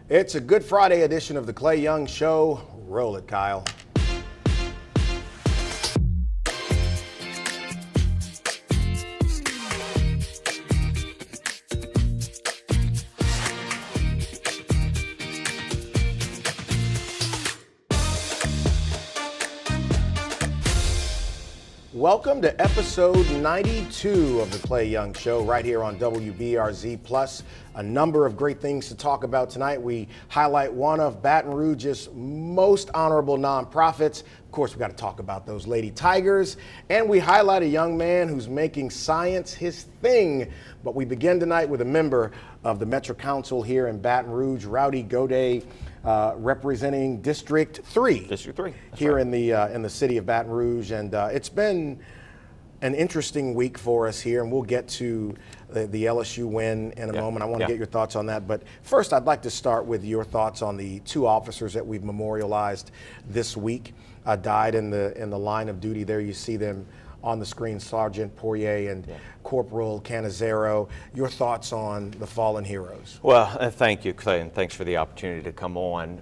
It's a Good Friday edition of the Clay Young Show. Roll it, Kyle. Welcome to episode 92 of the Clay Young Show right here on WBRZ Plus. A number of great things to talk about tonight. We highlight one of Baton Rouge's most honorable nonprofits. Of course, we got to talk about those Lady Tigers. And we highlight a young man who's making science his thing. But we begin tonight with a member of the Metro Council here in Baton Rouge, Rowdy Godet, representing District 3. District 3. Here right. in the city of Baton Rouge. And it's been an interesting week for us here, and we'll get to the LSU win in a moment. I want to get your thoughts on that. But first, I'd like to start with your thoughts on the two officers that we've memorialized this week, died in the line of duty. There you see them on the screen, Sergeant Poirier and Corporal Canizero. Your thoughts on the fallen heroes? Well, thank you, Clay, and thanks for the opportunity to come on.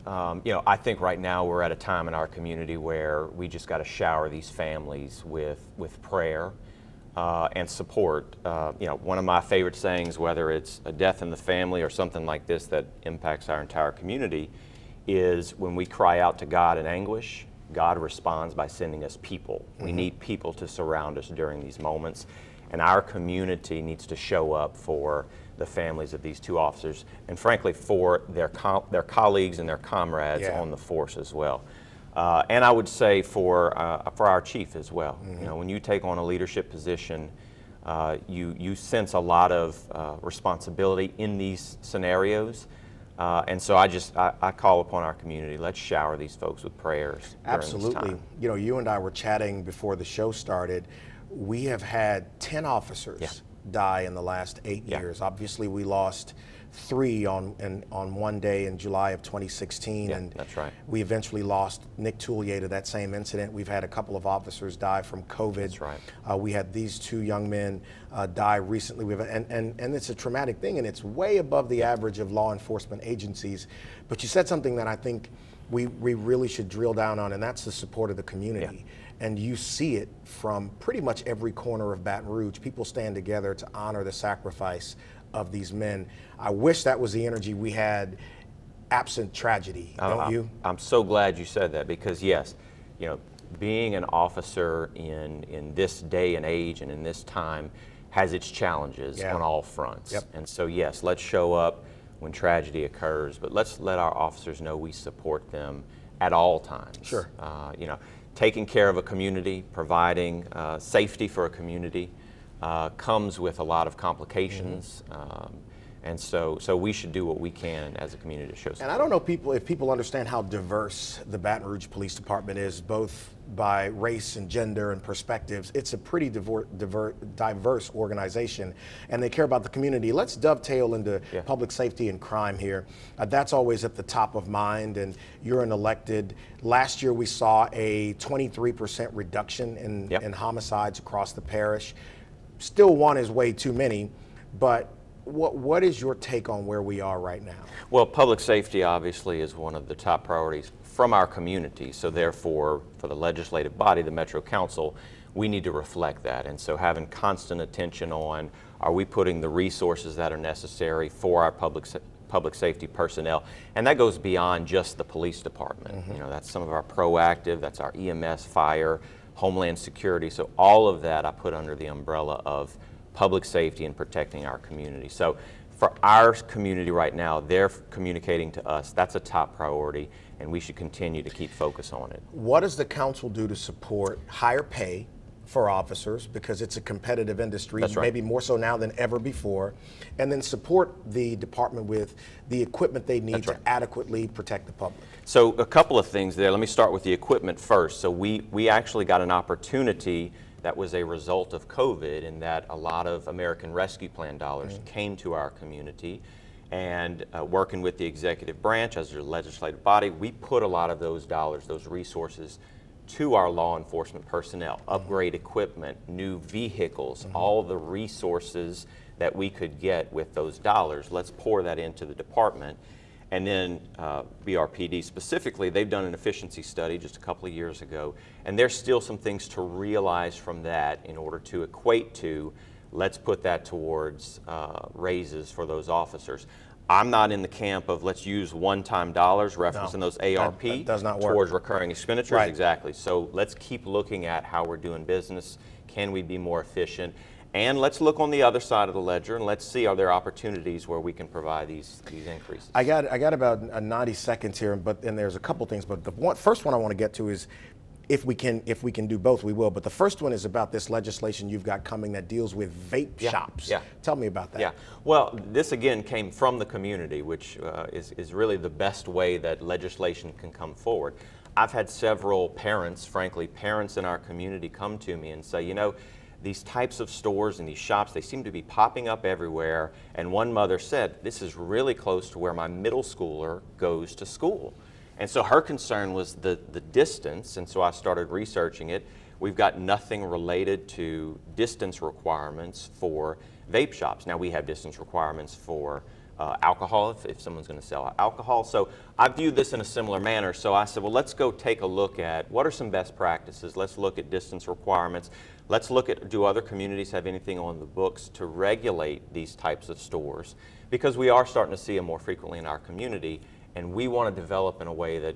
I think right now we're at a time in our community where we just got to shower these families with prayer and support. One of my favorite sayings, whether it's a death in the family or something like this that impacts our entire community, is when we cry out to God in anguish, God responds by sending us people. We need people to surround us during these moments, and our community needs to show up for the families of these two officers, and frankly for their colleagues and their comrades on the force as well. And I would say for our chief as well. When you take on a leadership position, you sense a lot of responsibility in these scenarios. And so I call upon our community, let's shower these folks with prayers. Absolutely. During this time. You and I were chatting before the show started. We have had 10 officers die in the last 8 years. Obviously, we lost 3 on one day in July of 2016. Yeah, and that's right. We eventually lost Nick Toulier to that same incident. We've had a couple of officers die from COVID. That's right. We had these 2 young men die recently. And it's a traumatic thing, and it's way above the average of law enforcement agencies. But you said something that I think we really should drill down on, and that's the support of the community. And you see it from pretty much every corner of Baton Rouge. People stand together to honor the sacrifice of these men. I wish that was the energy we had absent tragedy, don't you? I'm so glad you said that, because yes, being an officer in this day and age and in this time has its challenges on all fronts. And so yes, let's show up when tragedy occurs, but let's let our officers know we support them at all times. Sure. Taking care of a community, providing safety for a community comes with a lot of complications. And so we should do what we can as a community to show support. And I don't know if people understand how diverse the Baton Rouge Police Department is, both by race and gender and perspectives. It's a pretty diverse organization, and they care about the community. Let's dovetail into public safety and crime here. That's always at the top of mind, and you're an elected. Last year we saw a 23% reduction in homicides across the parish. Still, one is way too many, but what is your take on where we are right now? Well, public safety obviously is one of the top priorities from our community. So therefore, for the legislative body, the Metro Council, we need to reflect that. And so having constant attention on, are we putting the resources that are necessary for our public safety personnel? And that goes beyond just the police department. That's some of our proactive, that's our EMS, fire, Homeland Security. So all of that I put under the umbrella of public safety and protecting our community. So for our community right now, they're communicating to us that's a top priority, and we should continue to keep focus on it. What does the council do to support higher pay for officers, because it's a competitive industry, maybe more so now than ever before, and then support the department with the equipment they need to adequately protect the public? So a couple of things there. Let me start with the equipment first. So we actually got an opportunity that was a result of COVID, in that a lot of American Rescue Plan dollars came to our community, and working with the executive branch as the legislative body, we put a lot of those dollars, those resources, to our law enforcement personnel, upgrade equipment, new vehicles, all the resources that we could get with those dollars. Let's pour that into the department. And then BRPD specifically, they've done an efficiency study just a couple of years ago, and there's still some things to realize from that in order to equate to, let's put that towards raises for those officers. I'm not in the camp of let's use one-time dollars, referencing those ARP that does not work. towards recurring expenditures. Right. Exactly. So let's keep looking at how we're doing business. Can we be more efficient? And let's look on the other side of the ledger and let's see, are there opportunities where we can provide these increases? I got about 90 seconds here, and there's a couple things, but the first one I want to get to is if we can do both, we will. But the first one is about this legislation you've got coming that deals with vape shops. Yeah. Tell me about that. Yeah. Well, this again came from the community, which is really the best way that legislation can come forward. I've had several parents, frankly, parents in our community come to me and say, you know, these types of stores and these shops, they seem to be popping up everywhere. And one mother said, this is really close to where my middle schooler goes to school. And so her concern was the distance, and so I started researching it. We've got nothing related to distance requirements for vape shops. Now we have distance requirements for alcohol, if someone's going to sell alcohol. So I viewed this in a similar manner. So I said, well, let's go take a look at what are some best practices. Let's look at distance requirements. Let's look at, do other communities have anything on the books to regulate these types of stores? Because we are starting to see them more frequently in our community, and we want to develop in a way that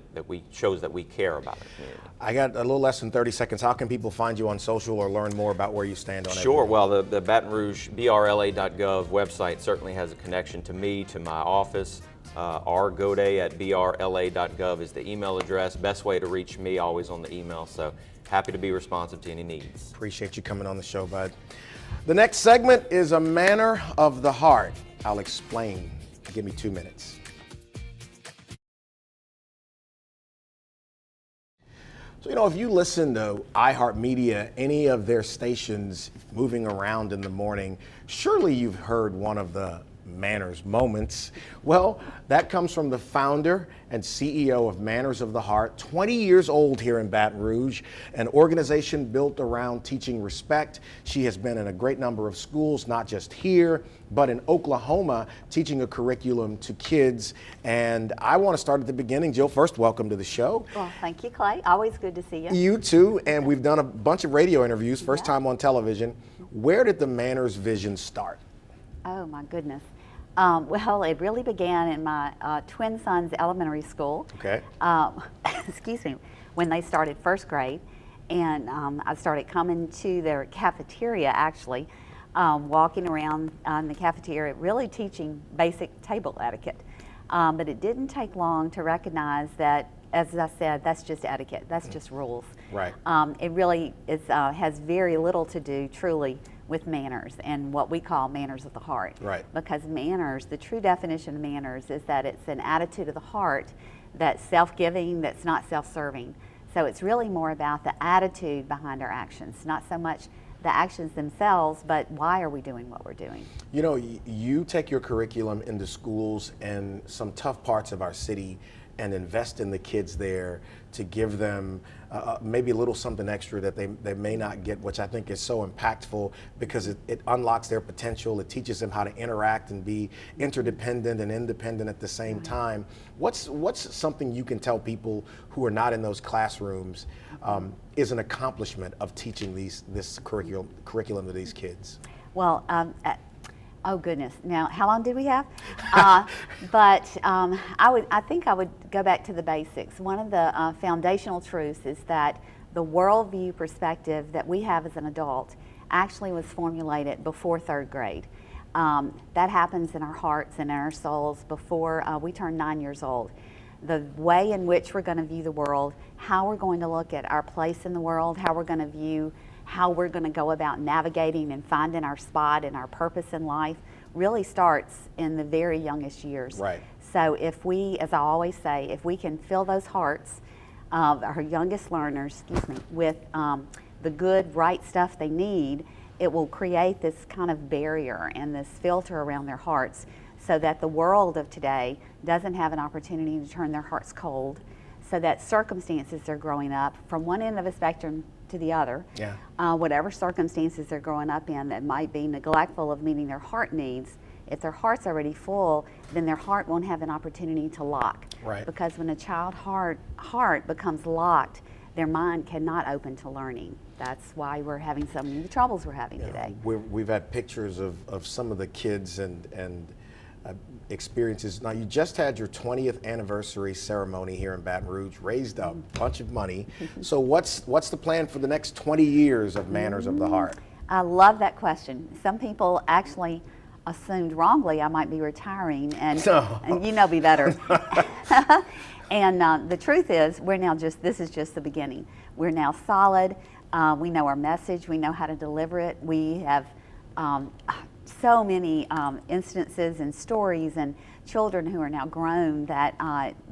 shows that we care about our community. I got a little less than 30 seconds. How can people find you on social or learn more about where you stand on it? Sure. Well, the Baton Rouge BRLA.gov website certainly has a connection to me, to my office. rgode@brla.gov is the email address. Best way to reach me, always on the email. So happy to be responsive to any needs. Appreciate you coming on the show, bud. The next segment is a manner of the heart. I'll explain. Give me 2 minutes. So, you know, if you listen to iHeartMedia, any of their stations moving around in the morning, surely you've heard one of the Manners moments. Well, that comes from the founder and CEO of Manners of the Heart, 20 years old here in Baton Rouge, an organization built around teaching respect. She has been in a great number of schools, not just here, but in Oklahoma, teaching a curriculum to kids. And I want to start at the beginning. Jill, first, welcome to the show. Well, thank you, Clay. Always good to see you. You too, and we've done a bunch of radio interviews, first time on television. Where did the Manners vision start? Oh, my goodness. Well, it really began in my twin sons' elementary school. Okay. Excuse me, when they started first grade. And I started coming to their cafeteria, actually, walking around the cafeteria, really teaching basic table etiquette. But it didn't take long to recognize that, as I said, that's just etiquette. That's just rules. Right. It really has very little to do, truly, with manners and what we call manners of the heart. Right. Because manners, the true definition of manners is that it's an attitude of the heart that's self-giving, that's not self-serving. So it's really more about the attitude behind our actions, not so much the actions themselves, but why are we doing what we're doing? You know, you take your curriculum into schools and some tough parts of our city and invest in the kids there to give them maybe a little something extra that they may not get, which I think is so impactful because it unlocks their potential. It teaches them how to interact and be interdependent and independent at the same time. What's something you can tell people who are not in those classrooms is an accomplishment of teaching this curriculum to these kids? Well, oh goodness! Now, how long do we have? I think I would go back to the basics. One of the foundational truths is that the worldview perspective that we have as an adult actually was formulated before third grade. That happens in our hearts and in our souls before we turn 9 years old. The way in which we're going to view the world, how we're going to look at our place in the world, how we're going to view how we're going to go about navigating and finding our spot and our purpose in life really starts in the very youngest years. Right. So if we, as I always say, if we can fill those hearts of our youngest learners, with the good, right stuff they need, it will create this kind of barrier and this filter around their hearts so that the world of today doesn't have an opportunity to turn their hearts cold, so that circumstances they're growing up from one end of a spectrum to the other, whatever circumstances they're growing up in that might be neglectful of meeting their heart needs, If their heart's already full, then their heart won't have an opportunity to lock. Right. Because when a child's heart becomes locked, their mind cannot open to learning. That's why we're having so many of the troubles we're having today. We've had pictures of some of the kids and experiences. Now, you just had your 20th anniversary ceremony here in Baton Rouge, raised a bunch of money. So what's the plan for the next 20 years of Manners of the Heart? I love that question. Some people actually assumed wrongly I might be retiring, and, and you know me better. And the truth is, this is just the beginning. We're now solid. We know our message. We know how to deliver it. We have so many instances and stories and children who are now grown that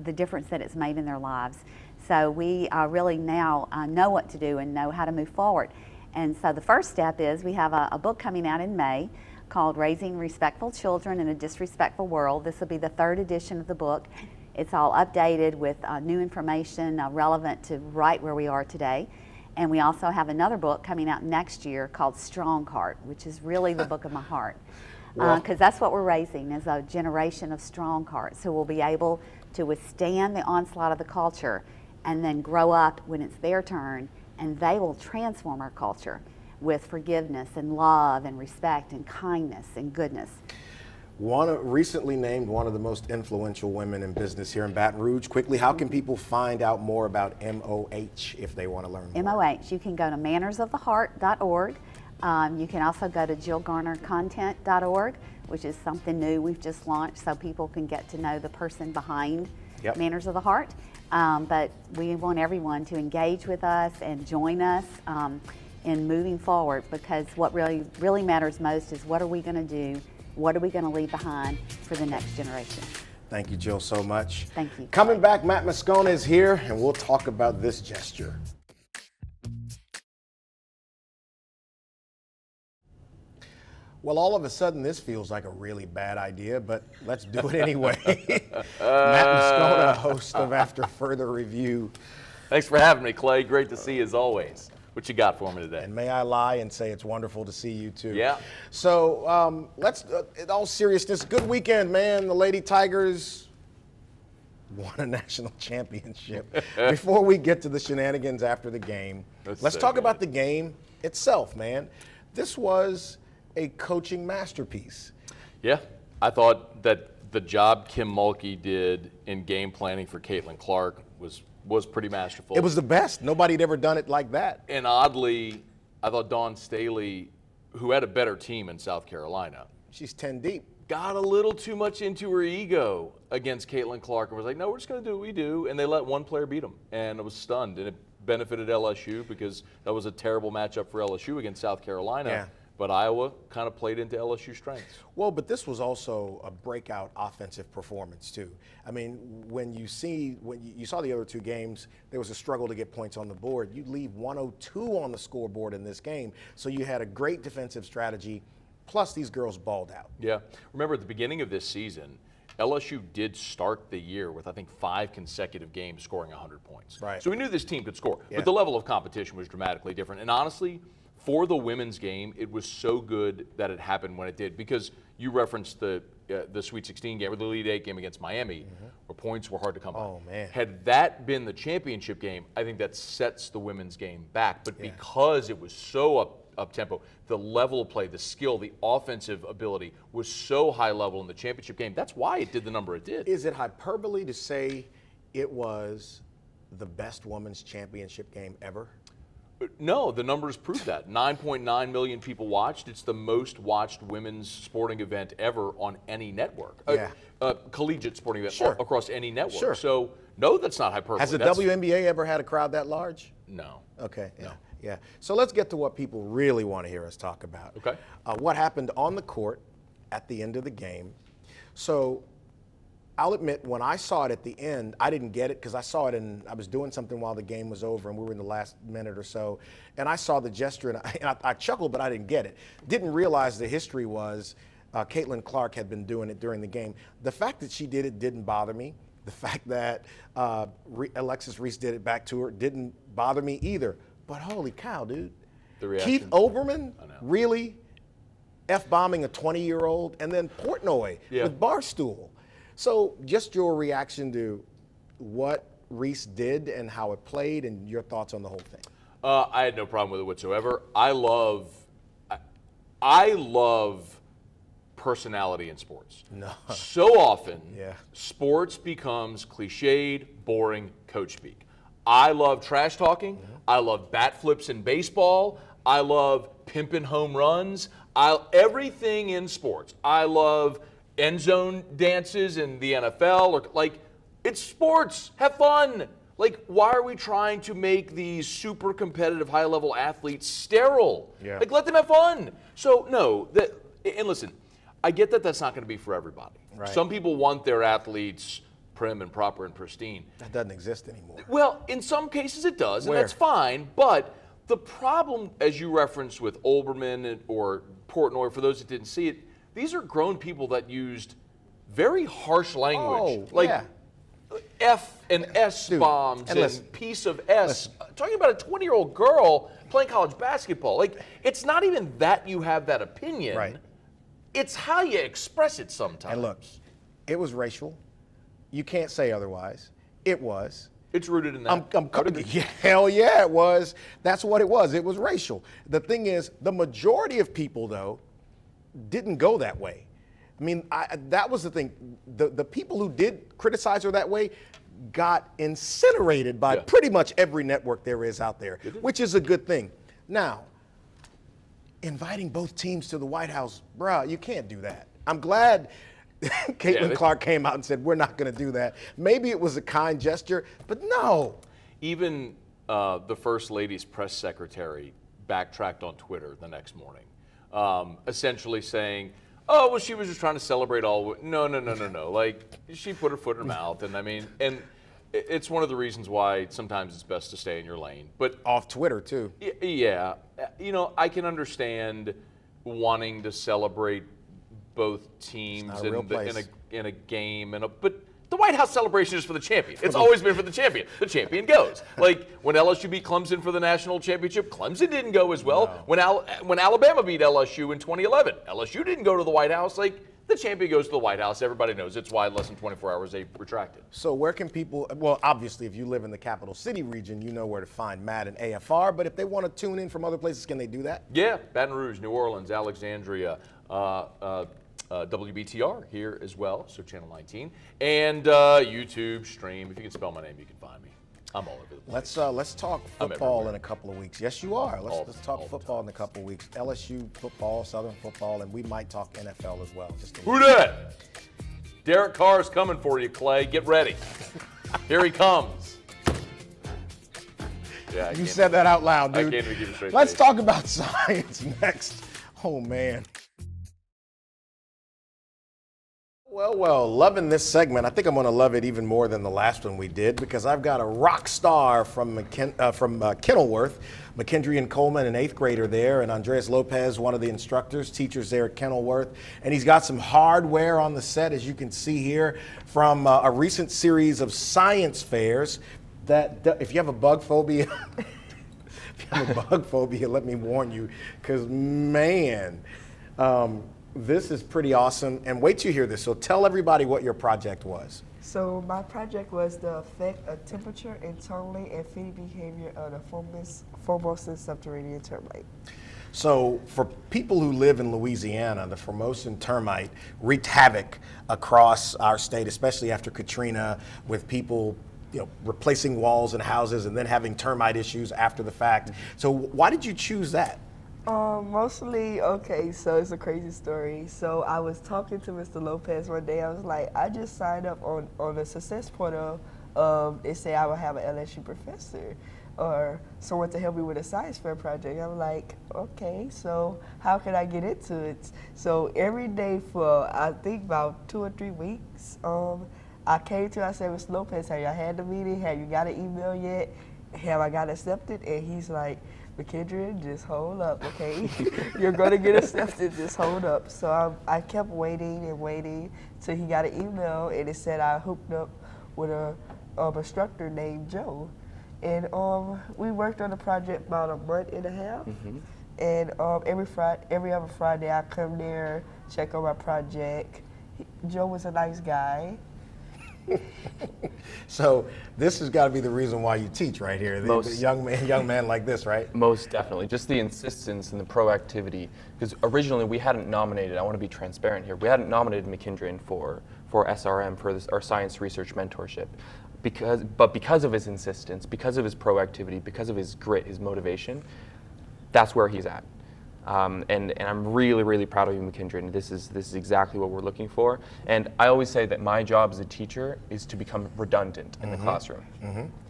the difference that it's made in their lives. So we really now know what to do and know how to move forward. And so the first step is we have a book coming out in May called Raising Respectful Children in a Disrespectful World. This will be the 3rd edition of the book. It's all updated with new information relevant to right where we are today. And we also have another book coming out next year called Strong Heart, which is really the book of my heart. Because that's what we're raising, is a generation of strong hearts who will be able to withstand the onslaught of the culture and then grow up when it's their turn, and they will transform our culture with forgiveness and love and respect and kindness and goodness. Recently named one of the most influential women in business here in Baton Rouge. Quickly, how can people find out more about MOH if they want to learn more? MOH, you can go to mannersoftheheart.org. You can also go to jillgarnercontent.org, which is something new we've just launched, so people can get to know the person behind Manners of the Heart. But we want everyone to engage with us and join us in moving forward, because what really matters most is what are we going to do, what are we going to leave behind for the next generation. Thank you, Jill, so much. Thank you. Coming back, Matt Moscona is here, and we'll talk about this gesture. Well, all of a sudden, this feels like a really bad idea, but let's do it anyway. Matt Moscona, host of After Further Review. Thanks for having me, Clay. Great to see you as always. What you got for me today? And may I lie and say it's wonderful to see you too. Yeah. So let's, in all seriousness, good weekend, man. The Lady Tigers won a national championship. Before we get to the shenanigans after the game, let's talk about the game itself, man. This was a coaching masterpiece. Yeah, I thought that the job Kim Mulkey did in game planning for Caitlin Clark was pretty masterful. It was the best. Nobody had ever done it like that. And oddly, I thought Dawn Staley, who had a better team in South Carolina, she's 10 deep, got a little too much into her ego against Caitlin Clark and was like, no, we're just going to do what we do. And they let one player beat them. And I was stunned. And it benefited LSU because that was a terrible matchup for LSU against South Carolina. Yeah. But Iowa kind of played into LSU's strengths. Well, but this was also a breakout offensive performance too. I mean, when you saw the other two games, there was a struggle to get points on the board. You leave 102 on the scoreboard in this game, so you had a great defensive strategy. Plus, these girls balled out. Yeah. Remember at the beginning of this season, LSU did start the year with, I think, 5 consecutive games scoring 100 points. Right. So we knew this team could score, Yeah. but the level of competition was dramatically different. And honestly, for the women's game, it was so good that it happened when it did, because you referenced the Sweet 16 game or the Elite 8 game against Miami, where points were hard to come by. Oh, man. Had that been the championship game, I think that sets the women's game back. But because it was so up-tempo, the level of play, the skill, the offensive ability was so high level in the championship game. That's why it did the number it did. Is it hyperbole to say it was the best women's championship game ever? No, the numbers prove that. 9.9 million people watched. It's the most watched women's sporting event ever on any network. Yeah. Collegiate sporting event Sure. across any network. Sure. So, no, that's not hyperbole. Has the That's- WNBA ever had a crowd that large? No. Okay. Yeah. No. Yeah. So let's get to what people really want to hear us talk about. Okay. What happened on the court at the end of the game. So I'll admit, when I saw it at the end, I didn't get it because I saw it and I was doing something while the game was over and we were in the last minute or so. And I saw the gesture and I chuckled, but I didn't get it. Didn't realize the history was Caitlin Clark had been doing it during the game. The fact that she did it didn't bother me. The fact that Alexis Reese did it back to her didn't bother me either. But holy cow, dude. The reaction. Keith Olbermann? I know. Really? F-bombing a 20-year-old, and then Portnoy Yeah. with Barstool. So just your reaction to what Reese did and how it played and your thoughts on the whole thing. I had no problem with it whatsoever. I love personality in sports. No. So often, Yeah. sports becomes cliched, boring coach speak. I love trash talking. I love bat flips in baseball. I love pimping home runs. Everything in sports. I love end zone dances in the NFL. Or like, it's sports. Have fun. Like, why are we trying to make these super competitive, high-level athletes sterile? Yeah. Like, let them have fun. So, no. And listen, I get that that's not going to be for everybody. Right. Some people want their athletes prim and proper and pristine. That doesn't exist anymore. Well, in some cases it does, and Where? that's fine. But the problem, as you referenced with Olbermann or Portnoy, for those that didn't see it, these are grown people that used very harsh language. Oh, like yeah. F and S Dude, bombs and and listen, piece of S. Talking about a 20-year-old girl playing college basketball. Like, it's not even that you have that opinion. Right. It's how you express it sometimes. And look, it was racial. You can't say otherwise. It was. It's rooted in that. Yeah, hell yeah, it was. That's what it was. It was racial. The thing is, the majority of people, though, didn't go that way. I mean, that was the thing. The people who did criticize her that way got incinerated by Yeah. pretty much every network there is out there, which is a good thing. Now, inviting both teams to the White House, bruh, you can't do that. I'm glad Caitlin Clark came out and said, we're not going to do that. Maybe it was a kind gesture, but no. Even the First Lady's press secretary backtracked on Twitter the next morning, essentially saying, oh, well, she was just trying to celebrate all. No. Like, she put her foot in her mouth. And I mean, and it's one of the reasons why sometimes it's best to stay in your lane. But Off Twitter, too. yeah, you know, I can understand wanting to celebrate both teams not a real place. in a game, but the White House celebration is for the champion. It's always been for the champion. The champion goes. Like, when LSU beat Clemson for the national championship, Clemson didn't go as well. No. When Alabama beat LSU in 2011, LSU didn't go to the White House. Like, the champion goes to the White House. Everybody knows it's why less than 24 hours they retracted. So where can people, well, obviously, if you live in the capital city region, you know where to find Matt and AFR, but if they want to tune in from other places, can they do that? Yeah, Baton Rouge, New Orleans, Alexandria, WBTR here as well, so Channel 19, and YouTube, stream. If you can spell my name, you can find me. I'm all over the place. Let's talk I'm football everywhere. in a couple of weeks. Yes, you are. All Let's the talk football in a couple of weeks. LSU football, Southern football, and we might talk NFL as well. Who dat? Derek Carr's coming for you, Clay. Get ready. Here he comes. Yeah, You said that out loud, I dude. can't even give a straight Let's face. talk about science next. Oh, man. Well, loving this segment. I think I'm going to love it even more than the last one we did because I've got a rock star from Kenilworth, McKendry and Coleman, an 8th grader there, and Andreas Lopez, one of the instructors, teachers there at Kenilworth. And he's got some hardware on the set, as you can see here, from a recent series of science fairs that, if you have a bug phobia, if you have a bug phobia, let me warn you, because, man, this is pretty awesome. And wait till you hear this. So tell everybody what your project was. So my project was the effect of temperature, internally, and feeding behavior of the Formosan subterranean termite. So for people who live in Louisiana, the Formosan termite wreaked havoc across our state, especially after Katrina, with people replacing walls and houses and then having termite issues after the fact. So why did you choose that? Mostly, okay, so it's a crazy story. So I was talking to Mr. Lopez one day. I was like, I just signed up on the success portal. It said I would have an LSU professor or someone to help me with a science fair project. I'm like, okay, so how can I get into it? So every day for, I think, about 2 or 3 weeks, I came to, I said, Mr. Lopez, have you had the meeting? Have you got an email yet? Have I got accepted? And he's like, McKendry, just hold up, okay? You're going to get accepted, just hold up. So I kept waiting and waiting till he got an email, and it said I hooked up with a instructor named Joe. And we worked on the project about a month and a half. And every other Friday, I come there, check on my project. Joe was a nice guy. So this has got to be the reason why you teach right here. The young man like this, right? Most definitely. Just the insistence and the proactivity. Because originally we hadn't nominated, I want to be transparent here, we hadn't nominated McKendron for SRM, for our science research mentorship. But because of his insistence, because of his proactivity, because of his grit, his motivation, that's where he's at. And I'm really, really proud of you, McKendron. This is exactly what we're looking for. And I always say that my job as a teacher is to become redundant in the classroom.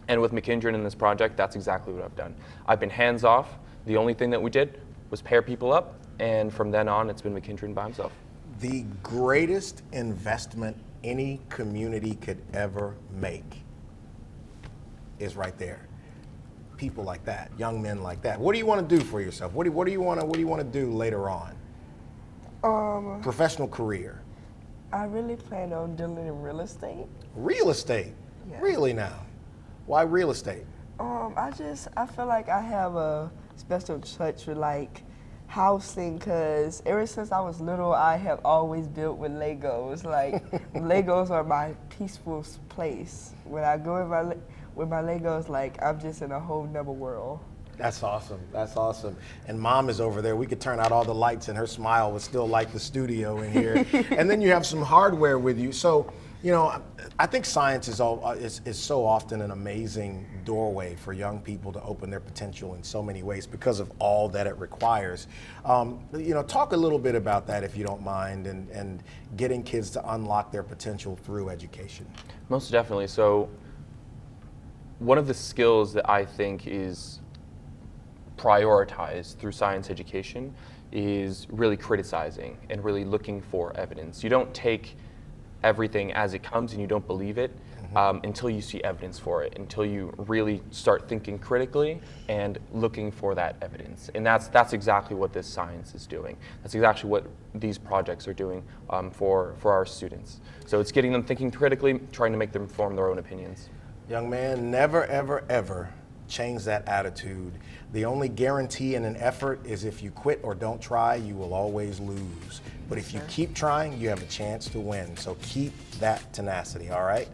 And with McKendron in this project, that's exactly what I've done. I've been hands off. The only thing that we did was pair people up, and from then on, it's been McKendron by himself. The greatest investment any community could ever make is right there. People like that, young men like that. What do you want to do for yourself? What do you want to do later on? Professional career. I really plan on dealing in real estate. Real estate? Yeah. Really now? Why real estate? I feel like I have a special touch with like housing, because ever since I was little, I have always built with Legos. Like Legos are my peaceful place. When I go with my Legos, like I'm just in a whole nother world. That's awesome. That's awesome. And Mom is over there. We could turn out all the lights and her smile would still light the studio in here. And then you have some hardware with you. So, you know, I think science is so often an amazing doorway for young people to open their potential in so many ways because of all that it requires. You know, talk a little bit about that if you don't mind, and getting kids to unlock their potential through education. Most definitely. So one of the skills that I think is prioritized through science education is really criticizing and really looking for evidence. You don't take everything as it comes and you don't believe it until you see evidence for it, until you really start thinking critically and looking for that evidence. And that's exactly what this science is doing. That's exactly what these projects are doing for our students. So it's getting them thinking critically, trying to make them form their own opinions. Young man, never, ever, ever change that attitude. The only guarantee in an effort is if you quit or don't try, you will always lose. But if you keep trying, you have a chance to win. So keep that tenacity, all right?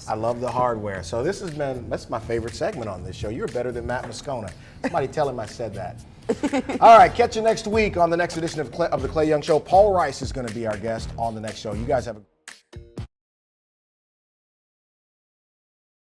I love the hardware. So that's my favorite segment on this show. You're better than Matt Moscona. Somebody tell him I said that. All right, catch you next week on the next edition of the Clay Young Show. Paul Rice is going to be our guest on the next show. You guys have a